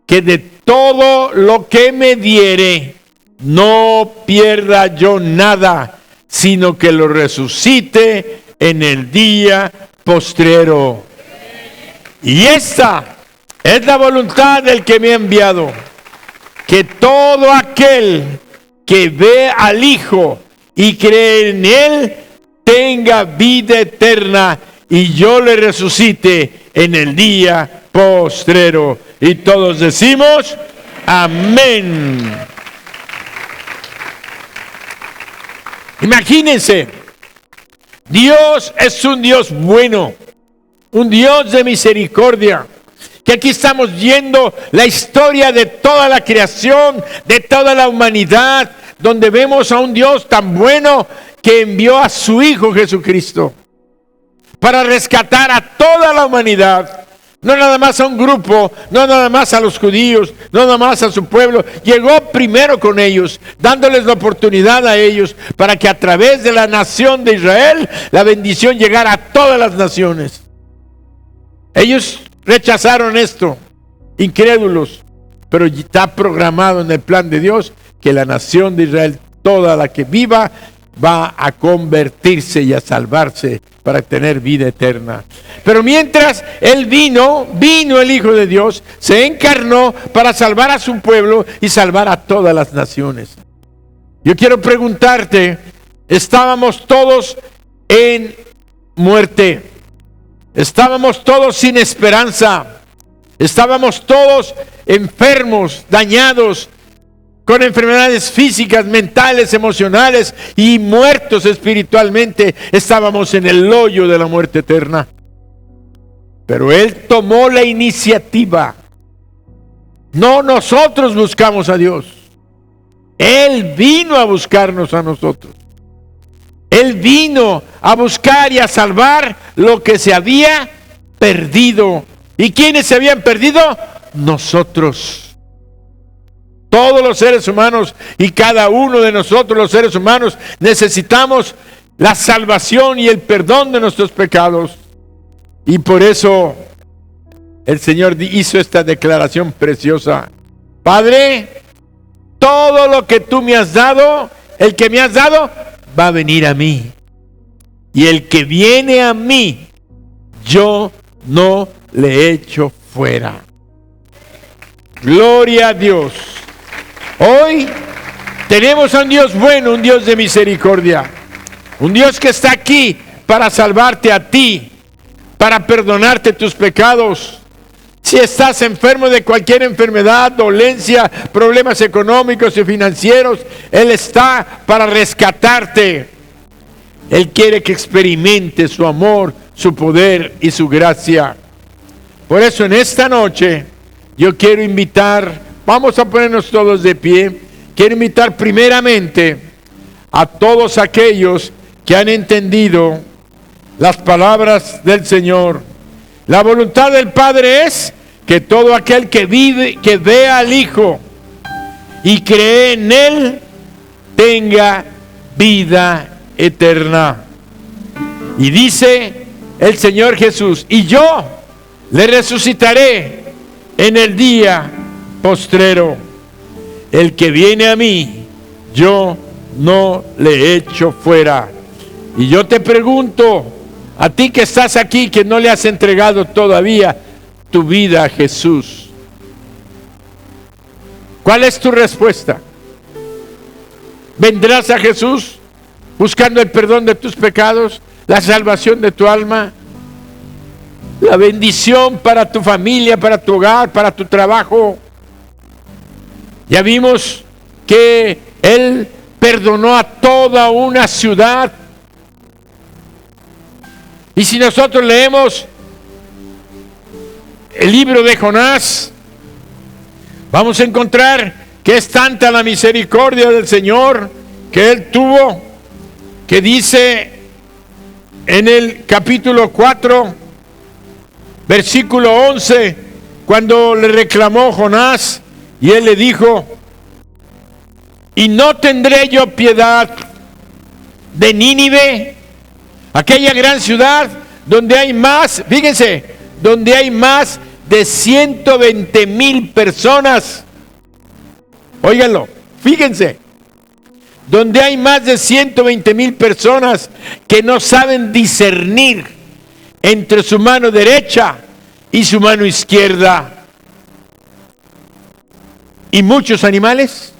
que de todo lo que me diere, no pierda yo nada, sino que lo resucite en el día postrero. Y esta es la voluntad del que me ha enviado, que todo aquel que ve al Hijo y cree en Él, tenga vida eterna, y yo le resucite en el día postrero. Y todos decimos, amén. Imagínense, Dios es un Dios bueno, un Dios de misericordia, que aquí estamos viendo la historia de toda la creación, de toda la humanidad, donde vemos a un Dios tan bueno que envió a su Hijo Jesucristo para rescatar a toda la humanidad. No nada más a un grupo, no nada más a los judíos, no nada más a su pueblo. Llegó primero con ellos, dándoles la oportunidad a ellos para que a través de la nación de Israel la bendición llegara a todas las naciones. Ellos rechazaron esto, incrédulos, pero está programado en el plan de Dios que la nación de Israel, toda la que viva, va a convertirse y a salvarse para tener vida eterna. Pero mientras Él vino el Hijo de Dios, se encarnó para salvar a su pueblo y salvar a todas las naciones. Yo quiero preguntarte, estábamos todos en muerte, estábamos todos sin esperanza, estábamos todos enfermos, dañados, con enfermedades físicas, mentales, emocionales y muertos espiritualmente. Estábamos en el hoyo de la muerte eterna. Pero Él tomó la iniciativa. No nosotros buscamos a Dios. Él vino a buscarnos a nosotros. Él vino a buscar y a salvar lo que se había perdido. ¿Y quiénes se habían perdido? Nosotros. Todos los seres humanos y cada uno de nosotros los seres humanos necesitamos la salvación y el perdón de nuestros pecados. Y por eso el Señor hizo esta declaración preciosa. Padre, todo lo que tú me has dado, el que me has dado, va a venir a mí. Y el que viene a mí, yo no le echo fuera. Gloria a Dios. Hoy tenemos a un Dios bueno, un Dios de misericordia, un Dios que está aquí para salvarte a ti, para perdonarte tus pecados. Si estás enfermo de cualquier enfermedad, dolencia, problemas económicos y financieros, Él está para rescatarte. Él quiere que experimentes su amor, su poder y su gracia. Por eso en esta noche yo quiero invitar. Vamos a ponernos todos de pie. Quiero invitar primeramente a todos aquellos que han entendido las palabras del Señor. La voluntad del Padre es que todo aquel que vive, que vea al Hijo y cree en Él, tenga vida eterna. Y dice el Señor Jesús, y yo le resucitaré en el día postrero. El que viene a mí, yo no le echo fuera. Y yo te pregunto, a ti que estás aquí, que no le has entregado todavía tu vida a Jesús, ¿cuál es tu respuesta? ¿Vendrás a Jesús buscando el perdón de tus pecados, la salvación de tu alma, la bendición para tu familia, para tu hogar, para tu trabajo? Ya vimos que Él perdonó a toda una ciudad. Y si nosotros leemos el libro de Jonás, vamos a encontrar que es tanta la misericordia del Señor que Él tuvo, que dice en el capítulo 4, versículo 11, cuando le reclamó Jonás, y Él le dijo, ¿y no tendré yo piedad de Nínive, aquella gran ciudad donde hay más, fíjense, donde hay más de 120,000 personas? Óiganlo, fíjense, donde hay más de 120,000 personas que no saben discernir entre su mano derecha y su mano izquierda. ¿Y muchos animales?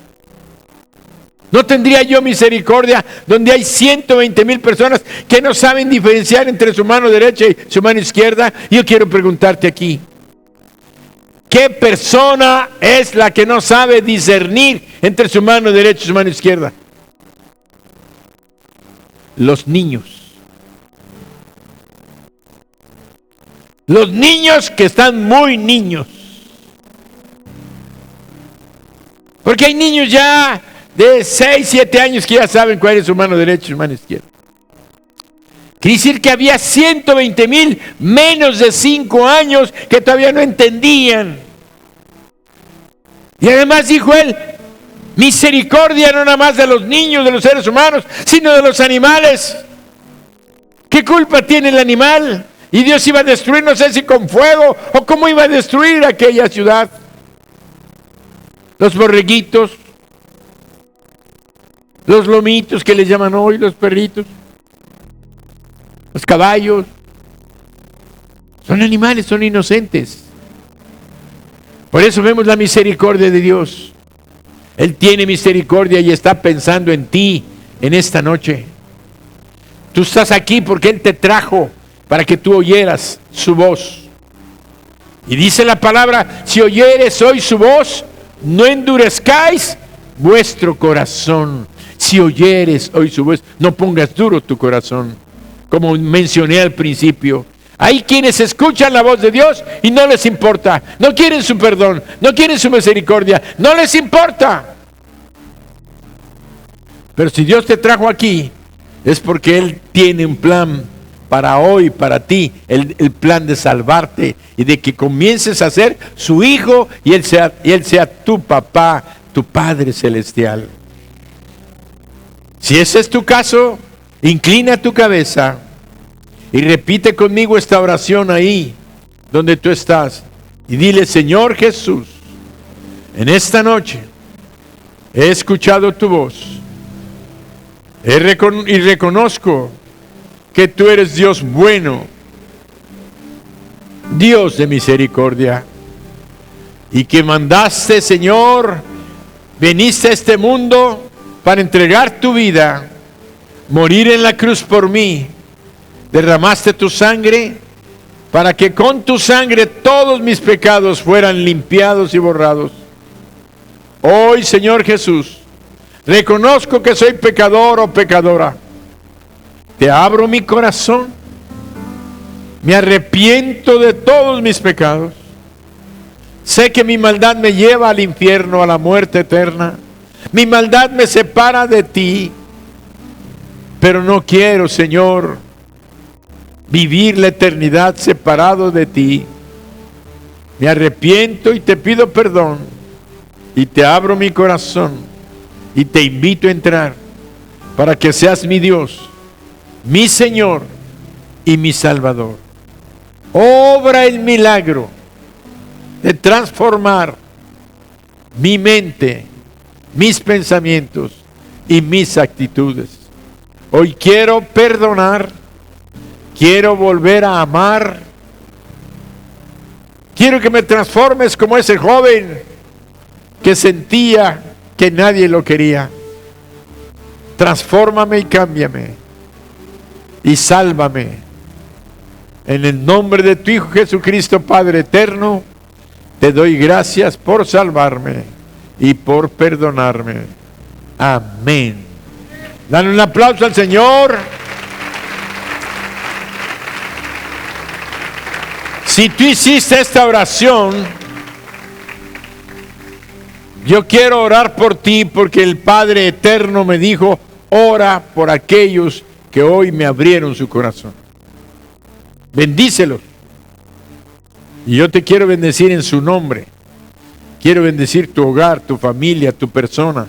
¿No tendría yo misericordia donde hay 120,000 personas que no saben diferenciar entre su mano derecha y su mano izquierda? Yo quiero preguntarte aquí, ¿qué persona es la que no sabe discernir entre su mano derecha y su mano izquierda? Los niños. Los niños que están muy niños. Porque hay niños ya de 6, 7 años que ya saben cuál es su mano derecha y su mano izquierda. Quiere decir que había 120,000 menos de 5 años que todavía no entendían. Y además dijo Él, misericordia no nada más de los niños, de los seres humanos, sino de los animales. ¿Qué culpa tiene el animal? Y Dios iba a destruir, no sé si con fuego o cómo iba a destruir aquella ciudad. Los borreguitos, los lomitos que les llaman hoy, los perritos, los caballos. Son animales, son inocentes. Por eso vemos la misericordia de Dios. Él tiene misericordia y está pensando en ti en esta noche. Tú estás aquí porque Él te trajo para que tú oyeras su voz. Y dice la palabra, si oyeres hoy su voz, no endurezcáis vuestro corazón. Si oyeres hoy su voz, no pongas duro tu corazón. Como mencioné al principio, hay quienes escuchan la voz de Dios y no les importa. No quieren su perdón, no quieren su misericordia, no les importa. Pero si Dios te trajo aquí, es porque Él tiene un plan para hoy, para ti, el plan de salvarte y de que comiences a ser su hijo y Él sea tu papá, tu Padre Celestial. Si ese es tu caso, inclina tu cabeza y repite conmigo esta oración ahí donde tú estás y dile: Señor Jesús, en esta noche he escuchado tu voz y reconozco que tú eres Dios bueno, Dios de misericordia, y que mandaste, Señor, viniste a este mundo para entregar tu vida, morir en la cruz por mí, derramaste tu sangre para que con tu sangre todos mis pecados fueran limpiados y borrados. Hoy, Señor Jesús, reconozco que soy pecador o pecadora. Te abro mi corazón, me arrepiento de todos mis pecados. Sé que mi maldad me lleva al infierno, a la muerte eterna. Mi maldad me separa de ti, pero no quiero, Señor, vivir la eternidad separado de ti. Me arrepiento y te pido perdón y te abro mi corazón y te invito a entrar para que seas mi Dios, mi Señor y mi Salvador. Obra el milagro de transformar mi mente, mis pensamientos y mis actitudes. Hoy quiero perdonar, quiero volver a amar, quiero que me transformes como ese joven que sentía que nadie lo quería. Transfórmame y cámbiame y sálvame. En el nombre de tu Hijo Jesucristo, Padre eterno, te doy gracias por salvarme y por perdonarme. Amén. Dale un aplauso al Señor. Si tú hiciste esta oración, yo quiero orar por ti porque el Padre eterno me dijo: ora por aquellos que hoy me abrieron su corazón. Bendícelos. Y yo te quiero bendecir en su nombre. Quiero bendecir tu hogar, tu familia, tu persona.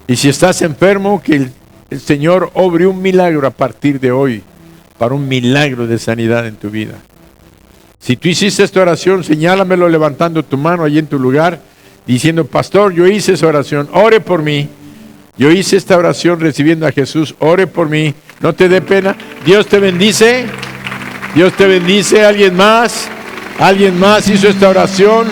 Y si estás enfermo, que el Señor obre un milagro a partir de hoy, para un milagro de sanidad en tu vida. Si tú hiciste esta oración, señálamelo levantando tu mano allí en tu lugar, diciendo: pastor, yo hice esa oración, ore por mí. Yo hice esta oración recibiendo a Jesús, ore por mí. No te dé pena. Dios te bendice. Dios te bendice. ¿Alguien más? ¿Alguien más hizo esta oración?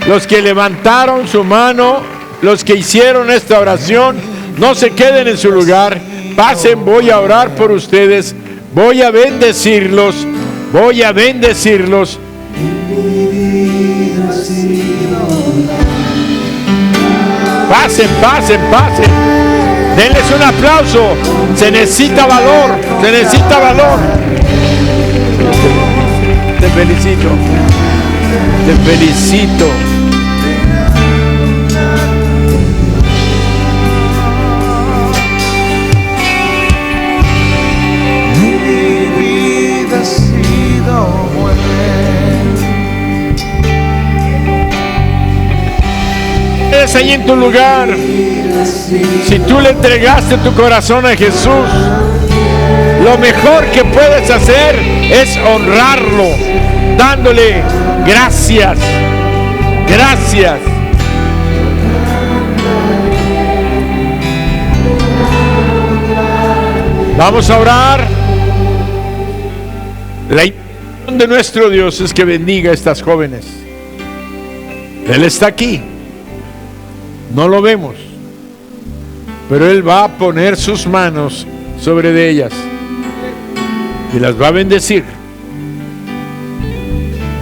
Los que levantaron su mano, los que hicieron esta oración, no se queden en su lugar. Pasen, voy a orar por ustedes. Voy a bendecirlos. Voy a bendecirlos. Pasen, pasen, pasen. Denles un aplauso. Se necesita valor. Se necesita valor. Te felicito. Te felicito. Mi vida ha sido buena. Es ahí en tu lugar. Si tú le entregaste tu corazón a Jesús, lo mejor que puedes hacer es honrarlo, dándole gracias. Gracias. Vamos a orar. La intención de nuestro Dios es que bendiga a estas jóvenes. Él está aquí. No lo vemos, pero Él va a poner sus manos sobre de ellas y las va a bendecir.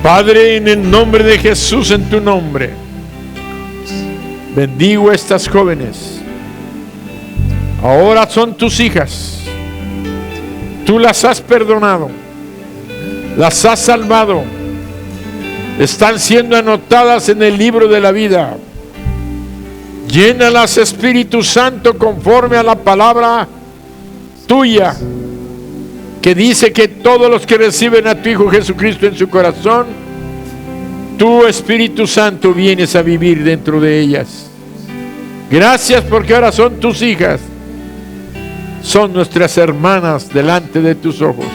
Padre, en el nombre de Jesús, en tu nombre, bendigo a estas jóvenes. Ahora son tus hijas. Tú las has perdonado, las has salvado. Están siendo anotadas en el libro de la vida. Llénalas, Espíritu Santo, conforme a la palabra tuya, que dice que todos los que reciben a tu Hijo Jesucristo en su corazón, tú, Espíritu Santo, vienes a vivir dentro de ellas. Gracias porque ahora son tus hijas, son nuestras hermanas delante de tus ojos.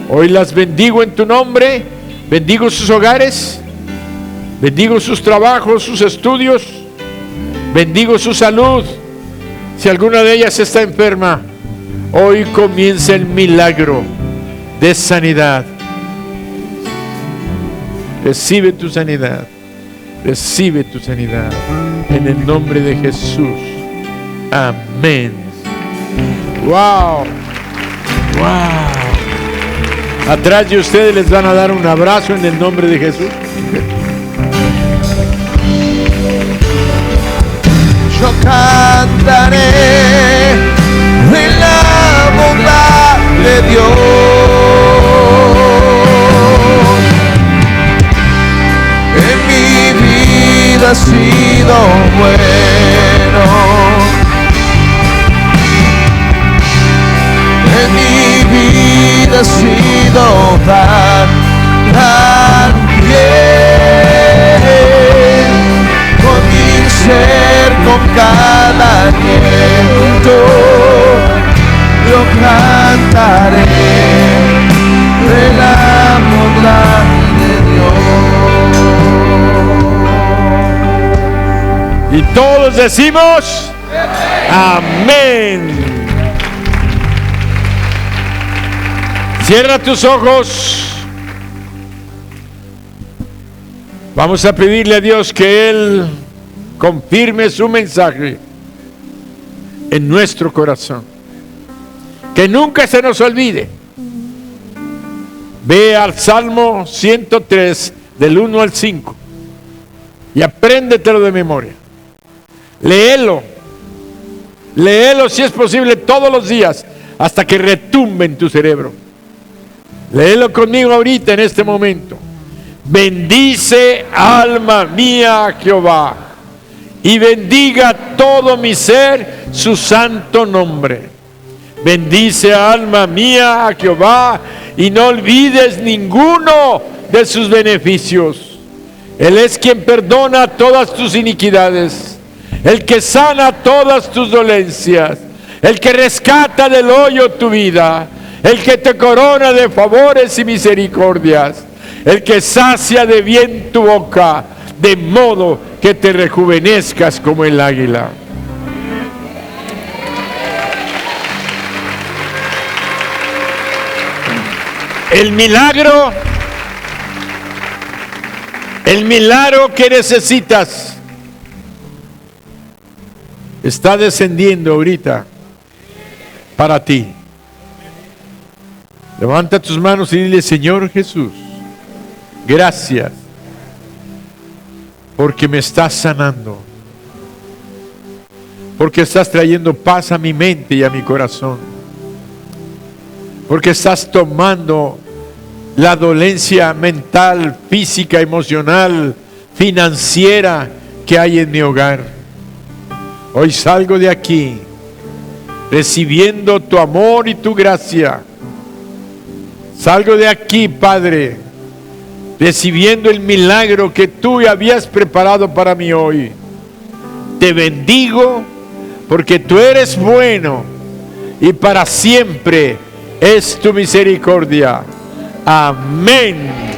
Hoy las bendigo en tu nombre, bendigo sus hogares, bendigo sus trabajos, sus estudios, bendigo su salud. Si alguna de ellas está enferma, hoy comienza el milagro de sanidad. Recibe tu sanidad. Recibe tu sanidad. En el nombre de Jesús. Amén. Wow. Wow. Atrás de ustedes les van a dar un abrazo en el nombre de Jesús. Yo cantaré de la bondad de Dios. En mi vida ha sido bueno. En mi vida ha sido tan bien. Con mi ser, con cada aliento, yo cantaré de la bondad de Dios. Y todos decimos amén. Cierra tus ojos. Vamos a pedirle a Dios que Él confirme su mensaje en nuestro corazón. Que nunca se nos olvide. Ve al Salmo 103 del 1 al 5 y apréndetelo de memoria. Léelo si es posible todos los días hasta que retumbe en tu cerebro. Léelo conmigo ahorita en este momento. Bendice, alma mía, a Jehová, y bendiga todo mi ser su santo nombre. Bendice, alma mía, a Jehová, y no olvides ninguno de sus beneficios. Él es quien perdona todas tus iniquidades, el que sana todas tus dolencias, el que rescata del hoyo tu vida, el que te corona de favores y misericordias, el que sacia de bien tu boca, de modo que te rejuvenezcas como el águila. El milagro que necesitas está descendiendo ahorita para ti. Levanta tus manos y dile: Señor Jesús, gracias porque me estás sanando, porque estás trayendo paz a mi mente y a mi corazón, porque estás tomando la dolencia mental, física, emocional, financiera que hay en mi hogar. Hoy salgo de aquí recibiendo tu amor y tu gracia. Salgo de aquí, Padre, recibiendo el milagro que tú habías preparado para mí hoy. Te bendigo porque tú eres bueno y para siempre es tu misericordia. Amén.